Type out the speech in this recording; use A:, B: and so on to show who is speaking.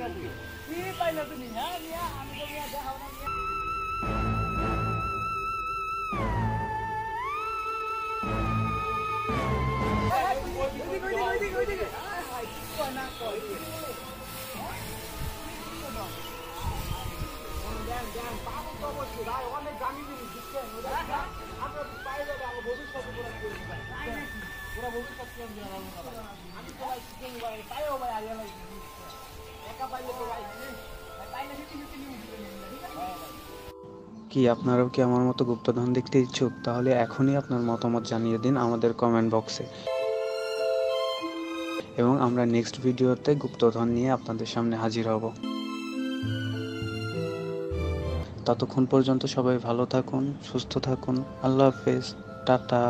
A: কি পাইলে তুমি? হ্যাঁ মিয়া, আমি তো মিয়া দেখাও না মিয়া। ওইদিকে। ভাই কি কয় না কয়? পাবো তো অবশ্যই ভাই, অনেক দামি জিনিস দিচ্ছেন। আমরা পাইলে আমার ভবিষ্যতে পুরো করে ভাই। পুরো ভবিষ্যৎ করে আমি তো ভাই শিখে ভাই, তাইও ভাই আগে ভাই একা পাইলে তো ভাই পাইলে নিতে নিয়ে ঠিক আছে।
B: কি আপনারাও কি আমার মতো গুপ্তধন দেখতে ইচ্ছুক? তাহলে এখনই আপনার মতামত জানিয়ে দিন আমাদের কমেন্ট বক্সে, এবং আমরা নেক্সট ভিডিওতে গুপ্তধন নিয়ে আপনাদের সামনে হাজির হব। ততক্ষণ পর্যন্ত সবাই ভালো থাকুন, সুস্থ থাকুন। আল্লাহ হাফেজ, টাটা।